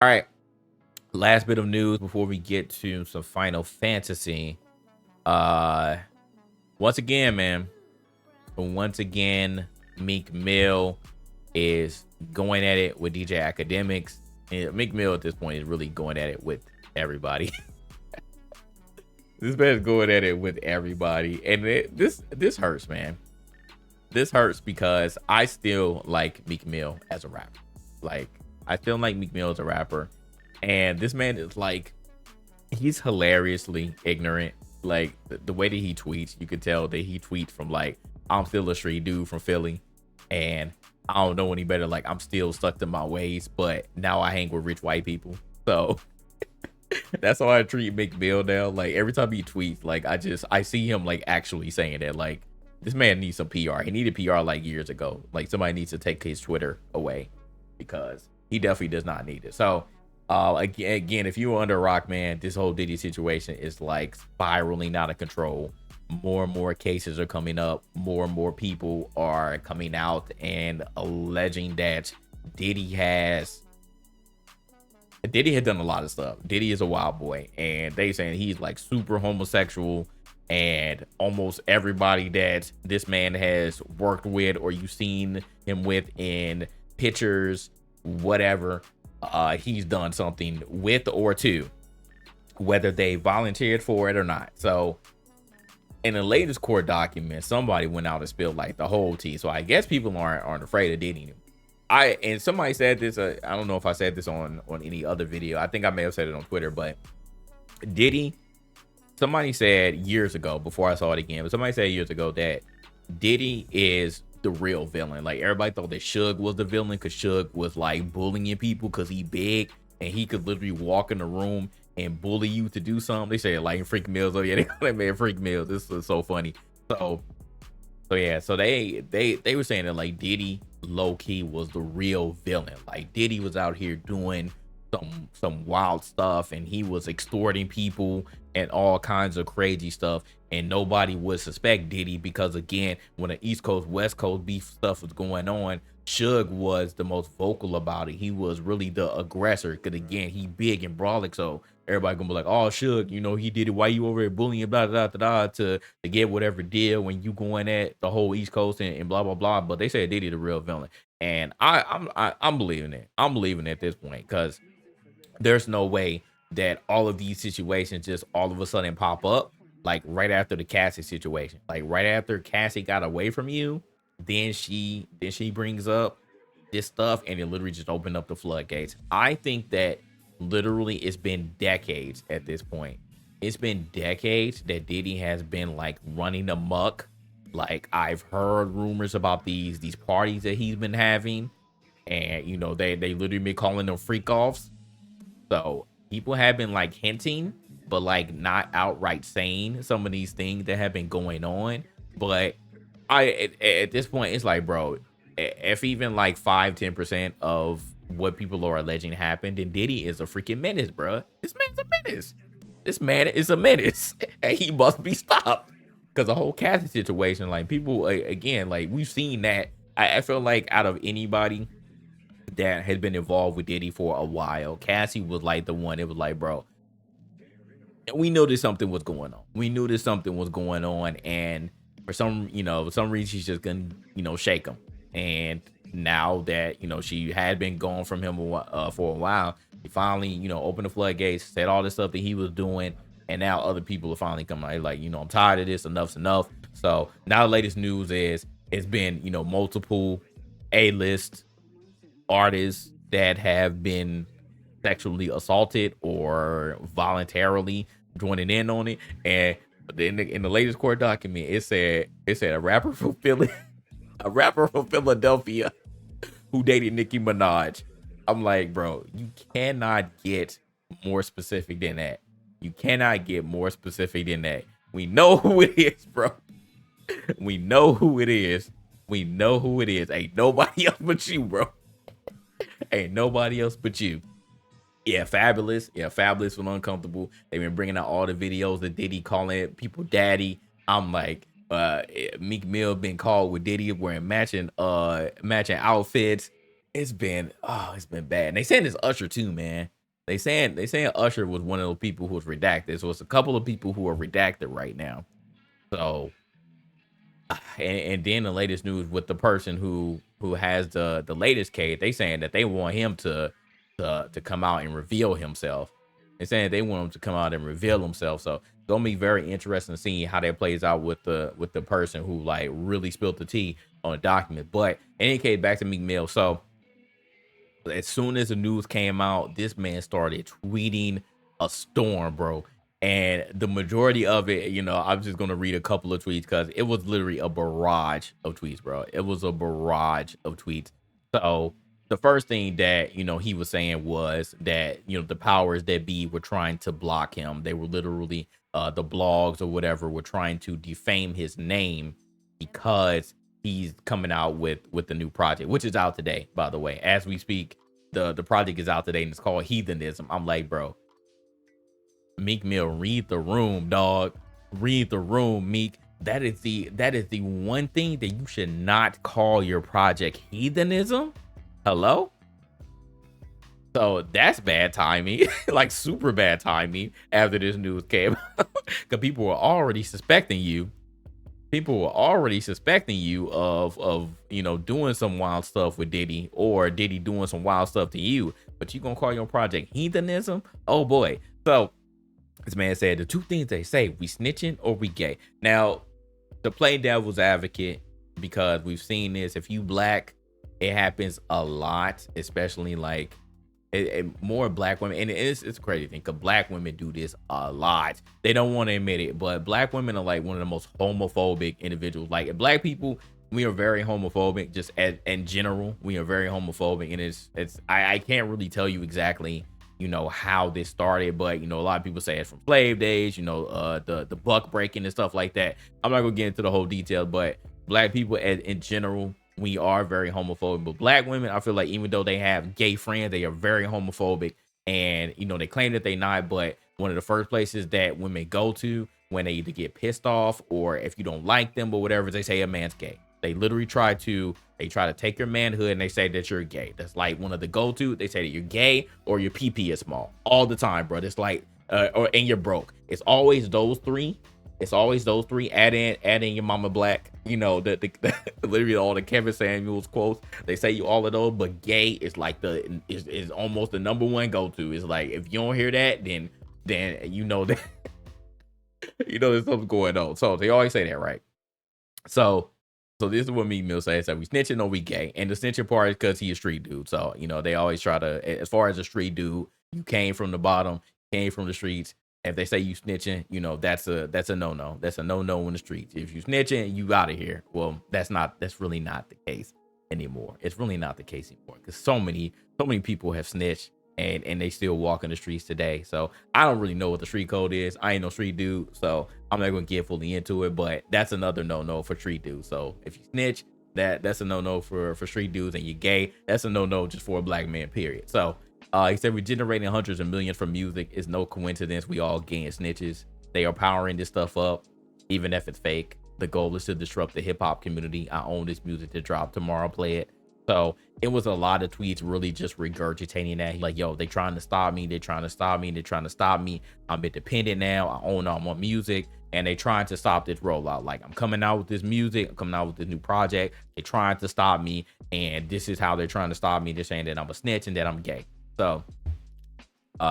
All right, last bit of news before we get to some Final Fantasy. Uh, once again, man. Once again, Meek Mill is going at it with DJ Akademiks. And Meek Mill at this point is really going at it with everybody. This man's going at it with everybody, and this hurts, man. This hurts because I still like Meek Mill as a rapper. Like, I still like Meek Mill as a rapper, and this man is like, he's hilariously ignorant. Like the way that he tweets, you can tell that he tweets from like, I'm still a street dude from Philly, and I don't know any better. Like, I'm still stuck to my ways, but now I hang with rich white people. So that's how I treat Meek Mill now. Like, every time he tweets, like, I see him like actually saying that. Like, this man needs some PR. He needed PR like years ago. Like, somebody needs to take his Twitter away because he definitely does not need it. So again, if you were under a rock, man, this whole Diddy situation is like spiraling out of control. More and more cases are coming up. More and more people are coming out and alleging that Diddy has done a lot of stuff. Diddy is a wild boy, and they saying he's like super homosexual, and almost everybody that this man has worked with or you've seen him with in pictures, whatever, he's done something with or to, whether they volunteered for it or not. So in the latest court document, somebody went out and spilled like the whole tea. So I guess people aren't afraid of Diddy anymore. And somebody said this. I don't know if I said this on any other video. I think I may have said it on Twitter, but Diddy. Somebody said years ago, before I saw it again, but somebody said years ago that Diddy is the real villain. Like, everybody thought that Suge was the villain because Suge was like bullying people because he big and he could literally walk in the room and bully you to do something. They say like Freek Mills. Oh yeah, they call that man Freek Mills. This is so funny. So yeah, so they were saying that like Diddy low key was the real villain. Like, Diddy was out here doing some wild stuff, and he was extorting people and all kinds of crazy stuff, and nobody would suspect Diddy because, again, when the East Coast West Coast beef stuff was going on, Suge was the most vocal about it. He was really the aggressor because, again, he big and brolic, so everybody gonna be like, oh, Suge, you know, he did it. Why you over here bullying blah blah blah blah to get whatever deal when you going at the whole East Coast and blah blah blah. But they said Diddy the real villain, and I'm believing it. I'm believing it at this point because there's no way that all of these situations just all of a sudden pop up like right after the Cassie situation. Like, right after Cassie got away from you, then she brings up this stuff, and it literally just opened up the floodgates. I think that literally it's been decades at this point. It's been decades that Diddy has been like running amok. Like, I've heard rumors about these parties that he's been having, and you know, they literally been calling them freak offs. So people have been like hinting, but like not outright saying some of these things that have been going on. But at this point, it's like, bro, if even like 5-10% of what people are alleging happened, then Diddy is a freaking menace, bro. This man's a menace. This man is a menace, and he must be stopped. Because the whole Cassie situation, like, people, again, like, we've seen that. I feel like out of anybody that had been involved with Diddy for a while, Cassie was like the one. It was like, bro, we knew that something was going on. We knew that something was going on, and for some reason, she's just gonna, shake him. And now that she had been gone from him for a while, he finally opened the floodgates, said all this stuff that he was doing, and now other people are finally coming out like, I'm tired of this. Enough's enough. So now the latest news is it's been multiple A-list artists that have been sexually assaulted or voluntarily joining in on it. And in the latest court document, it said a rapper from Philly, a rapper from Philadelphia who dated Nicki Minaj. I'm like, bro, you cannot get more specific than that. You cannot get more specific than that. We know who it is, bro. We know who it is. We know who it is. Ain't nobody else but you, bro. Ain't nobody else but you. Yeah, Fabulous. Yeah, Fabulous was uncomfortable. They've been bringing out all the videos of Diddy calling people daddy. I'm like, Meek Mill been called with Diddy wearing matching outfits. it's been bad. And they saying it's Usher too, man. They saying Usher was one of those people who was redacted. So it's a couple of people who are redacted right now. So and then the latest news with the person who has the latest case, they saying that they want him to come out and reveal himself. They're saying they want him to come out and reveal himself. So it's gonna be very interesting seeing how that plays out with the person who like really spilled the tea on a document. But in any case, back to Meek Mill. So as soon as the news came out, this man started tweeting a storm, bro. And the majority of it, I'm just gonna read a couple of tweets because it was literally a barrage of tweets, bro. It was a barrage of tweets. So the first thing that he was saying was that the powers that be were trying to block him. They were literally the blogs or whatever were trying to defame his name because he's coming out with the new project, which is out today, by the way. As we speak, the project is out today and it's called Heathenism. I'm like, bro, Meek Mill, read the room, dog. Read the room, Meek. That is the one thing that you should not call your project heathenism. Hello? So that's bad timing, like super bad timing after this news came out. Because people were already suspecting you. People were already suspecting you of doing some wild stuff with Diddy, or Diddy doing some wild stuff to you. But you gonna call your project heathenism? Oh boy. So this man said the two things they say: we snitching or we gay. Now, to play devil's advocate, because we've seen this, if you black, it happens a lot, especially like more black women. And it's a crazy thing because black women do this a lot. They don't want to admit it, but black women are like one of the most homophobic individuals. Like black people, we are very homophobic, just in general. We are very homophobic, and I can't really tell you exactly how this started, but a lot of people say it's from slave days, the buck breaking and stuff like that. I'm not gonna get into the whole detail, but black people in general, we are very homophobic. But black women, I feel like even though they have gay friends, they are very homophobic, and they claim that they not, but one of the first places that women go to when they either get pissed off or if you don't like them or whatever, they say a man's gay. They literally try to take your manhood and they say that you're gay. That's like one of the go-to. They say that you're gay or your PP is small all the time, bro. It's like and you're broke. It's always those three. It's always those three. Add in your mama black. The literally all the Kevin Samuels quotes. They say you all of those, but gay is like is almost the number one go-to. It's like if you don't hear that, then that there's something going on. So they always say that, right? So this is what Meek Mill says, that we snitching or we gay. And the snitching part is because he a street dude. So, they always try to, as far as a street dude, you came from the bottom, came from the streets. If they say you snitching, that's a no-no. That's a no-no in the streets. If you snitching, you out of here. Well, that's really not the case anymore. It's really not the case anymore. Because so many people have snitched and they still walk in the streets today. So I don't really know what the street code is. I ain't no street dude, so I'm not gonna get fully into it, but that's another no-no for street dudes. So if you snitch, that's a no-no for street dudes, and you're gay, that's a no-no just for a black man, period. So he said we're generating hundreds of millions from music. It's no coincidence we all gay and snitches. They are powering this stuff up, even if it's fake. The goal is to disrupt the hip-hop community. I own this music to drop tomorrow, play it. So it was a lot of tweets really just regurgitating that. Like, yo, they trying to stop me. They're trying to stop me. They're trying to stop me. I'm independent now. I own all my music. And they trying to stop this rollout. Like, I'm coming out with this music. I'm coming out with this new project. They're trying to stop me. And this is how they're trying to stop me. They're saying that I'm a snitch and that I'm gay. So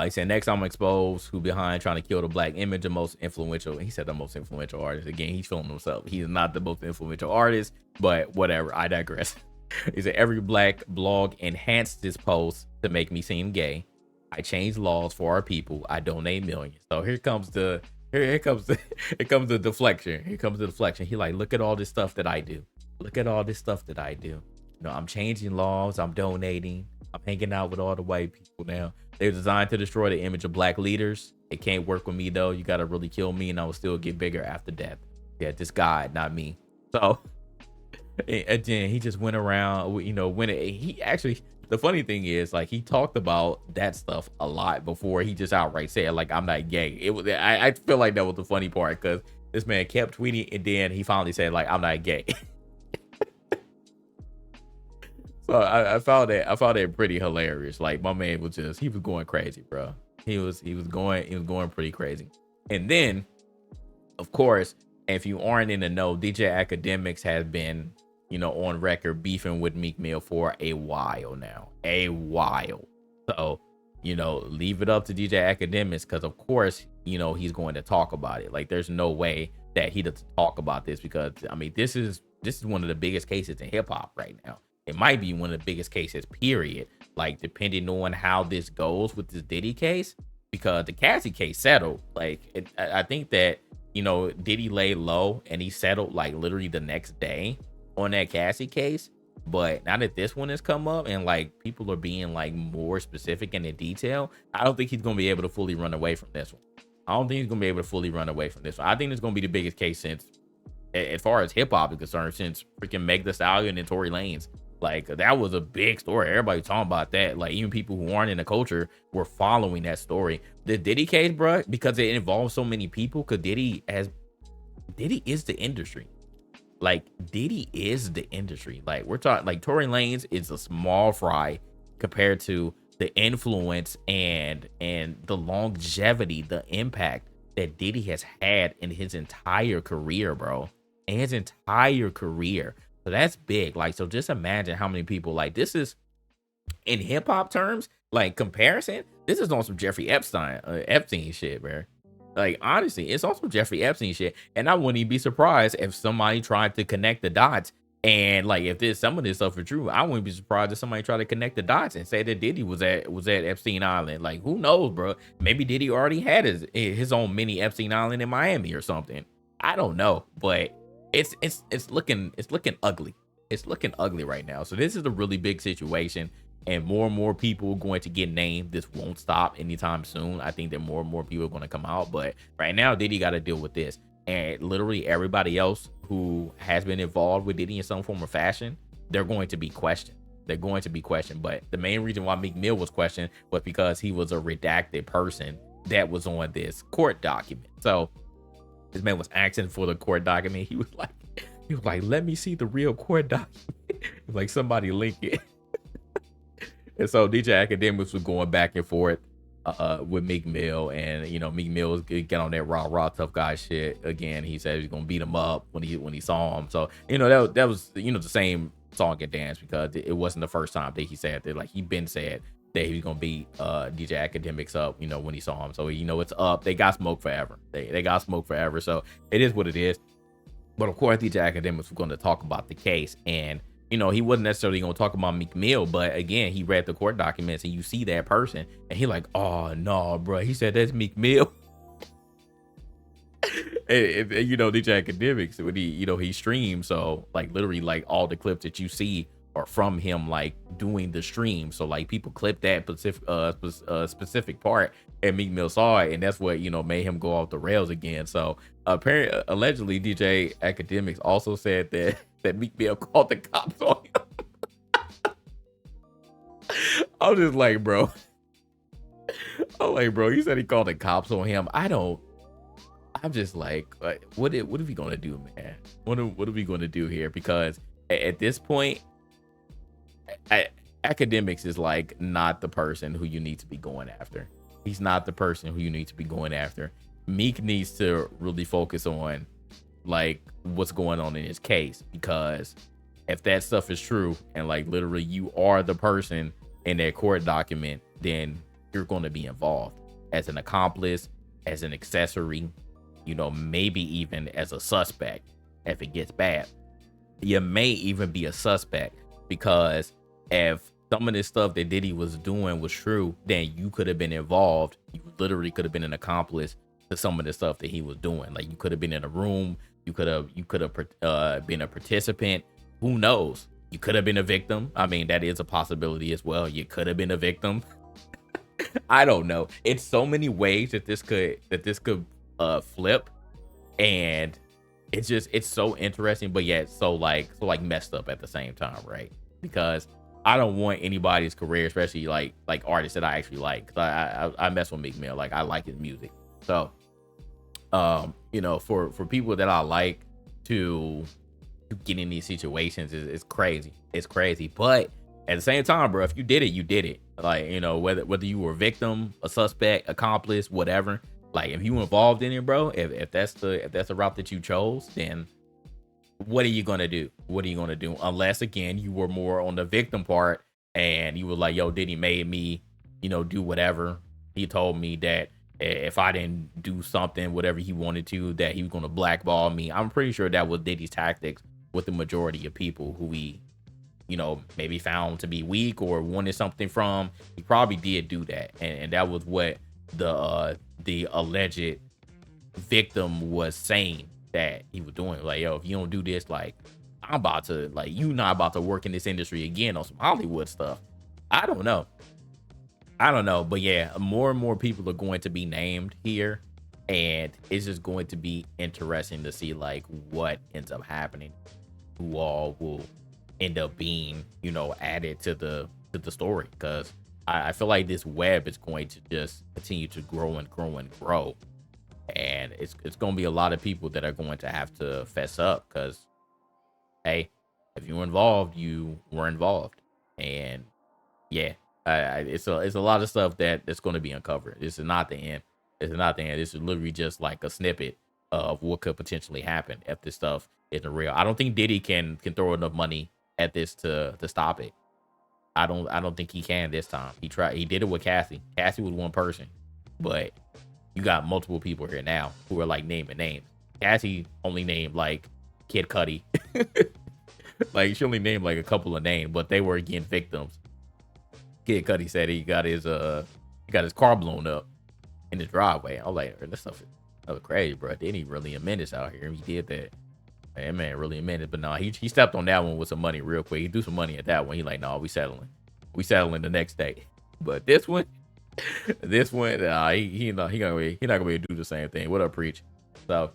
he said, next I'm exposed who behind trying to kill the black image, the most influential. He said the most influential artist. Again, he's feeling himself. He's not the most influential artist, but whatever. I digress. He said every black blog enhanced this post to make me seem gay. I changed laws for our people. I donate millions. So here comes the deflection. Here comes the deflection. He like, look at all this stuff that I do. Look at all this stuff that I do. I'm changing laws. I'm donating. I'm hanging out with all the white people now. They're designed to destroy the image of black leaders. It can't work with me though. You got to really kill me and I will still get bigger after death. Yeah, this guy, not me. So and then he just went around, when he actually, the funny thing is, like, he talked about that stuff a lot before he just outright said, like, I'm not gay. It was, I feel like that was the funny part, because this man kept tweeting and then he finally said, like, I'm not gay. So I found that pretty hilarious. Like my man was just he was going crazy, bro. He was going pretty crazy. And then, of course, if you aren't in the know, DJ Academics has been, on record beefing with Meek Mill for a while now. A while. So, leave it up to DJ Academics because of course, he's going to talk about it. Like there's no way that he doesn't talk about this because I mean this is one of the biggest cases in hip hop right now. It might be one of the biggest cases, period. Like depending on how this goes with this Diddy case, because the Cassie case settled. Like I think that Diddy lay low and he settled like literally the next day on that Cassie case. But now that this one has come up and like people are being like more specific and in detail, I don't think he's gonna be able to fully run away from this one. I don't think he's gonna be able to fully run away from this one. I think it's gonna be the biggest case since, as far as hip hop is concerned, since freaking Meg Thee Stallion and Tory Lanez. Like that was a big story. Everybody talking about that. Like even people who aren't in the culture were following that story. The Diddy case, bro, because it involves so many people. Cause Diddy is the industry. Like Diddy is the industry. Like we're talking like Tory Lanez is a small fry compared to the influence and the longevity, the impact that Diddy has had in his entire career, bro. In his entire career. So that's big. Like, so just imagine how many people like this is in hip hop terms, like comparison. This is on some Jeffrey Epstein shit, bro. Like, honestly, it's also Jeffrey Epstein shit. And I wouldn't even be surprised if somebody tried to connect the dots. And like, if this some of this stuff is true, I wouldn't be surprised if somebody tried to connect the dots and say that Diddy was at Epstein Island. Like, who knows, bro? Maybe Diddy already had his own mini Epstein Island in Miami or something. I don't know, but it's looking ugly. It's looking ugly right now. So this is a really big situation, and more people are going to get named. This won't stop anytime soon. I think that more and more people are going to come out, but right now Diddy got to deal with this, and literally everybody else who has been involved with Diddy in some form or fashion, they're going to be questioned. They're going to be questioned. But the main reason why Meek Mill was questioned was because he was a redacted person that was on this court document. So this man was asking for the court document. He was like, let me see the real court document. Like somebody link it. And so DJ Akademiks was going back and forth with Meek Mill, and Meek Mill was get on that raw tough guy shit again. He said he's gonna beat him up when he saw him. So that was the same song and dance, because it wasn't the first time that he said that. Like he been said that he was gonna beat DJ Akademiks up, when he saw him. So it's up. They got smoke forever. They got smoke forever. So it is what it is. But of course, DJ Akademiks was going to talk about the case, and he wasn't necessarily going to talk about Meek Mill, but again, he read the court documents and you see that person, and he like, oh no, bro. He said that's Meek Mill. and DJ Akademiks, when he streams, so like literally like all the clips that you see are from him like doing the stream. So like people clip that specific part, and Meek Mill saw it, and that's what made him go off the rails again. So apparently, allegedly, DJ Akademiks also said that Meek Mill called the cops on him. I'm just like, bro. You said he called the cops on him. I'm just like, what are we gonna do, man? What are we gonna do here? Because at this point, Akademiks is like not the person who you need to be going after. He's not the person who you need to be going after. Meek needs to really focus on like what's going on in his case, because if that stuff is true and like literally you are the person in that court document, then you're going to be involved as an accomplice, as an accessory, maybe even as a suspect. If it gets bad, you may even be a suspect, because if some of this stuff that Diddy was doing was true, then you could have been involved. You literally could have been an accomplice to some of the stuff that he was doing. Like you could have been in a room. You could have been a participant. Who knows? You could have been a victim. I mean, that is a possibility as well. You could have been a victim. I don't know. It's so many ways that this could flip, and it's so interesting, but yet so messed up at the same time, right? Because I don't want anybody's career, especially like artists that I actually like. Cause I mess with Meek Mill. Like I like his music. So, for people that I like to get in these situations is crazy. It's crazy. But at the same time, bro, if you did it, you did it. Like, you know, whether you were a victim, a suspect, accomplice, whatever. Like, if you involved in it, bro, if that's the route that you chose, then what are you gonna do? What are you gonna do? Unless again you were more on the victim part and you were like, yo, Diddy made me, you know, do whatever. He told me that if I didn't do something, whatever he wanted to, that he was gonna blackball me. I'm pretty sure that was Diddy's tactics with the majority of people who he, you know, maybe found to be weak or wanted something from. He probably did do that, and that was what the alleged victim was saying that he was doing. Like, yo, if you don't do this, like, I'm about to, like, you not about to work in this industry again on some Hollywood stuff. I don't know. But yeah, more and more people are going to be named here, and it's just going to be interesting to see like what ends up happening, who all will end up being, you know, added to the story, because I feel like this web is going to just continue to grow and grow and grow, and it's going to be a lot of people that are going to have to fess up, because hey, if you were involved, you were involved, and yeah, it's a lot of stuff that's going to be uncovered. This is not the end. This is not the end. This is literally just like a snippet of what could potentially happen if this stuff isn't real. I don't think Diddy can throw enough money at this to stop it. I don't think he can this time. He did it with Cassie. Cassie was one person, but you got multiple people here now who are like naming names. Cassie only named like Kid Cudi. Like, she only named like a couple of names, but they were again victims. Kid Cudi said he got his car blown up in the driveway. I was like, this stuff is crazy, bro. Didn't he really a menace out here? He did that. Man, really a menace. But no, he stepped on that one with some money real quick. He threw some money at that one. He like, no, we settling the next day. But this one, he not gonna be able to do the same thing. What up, Preach? So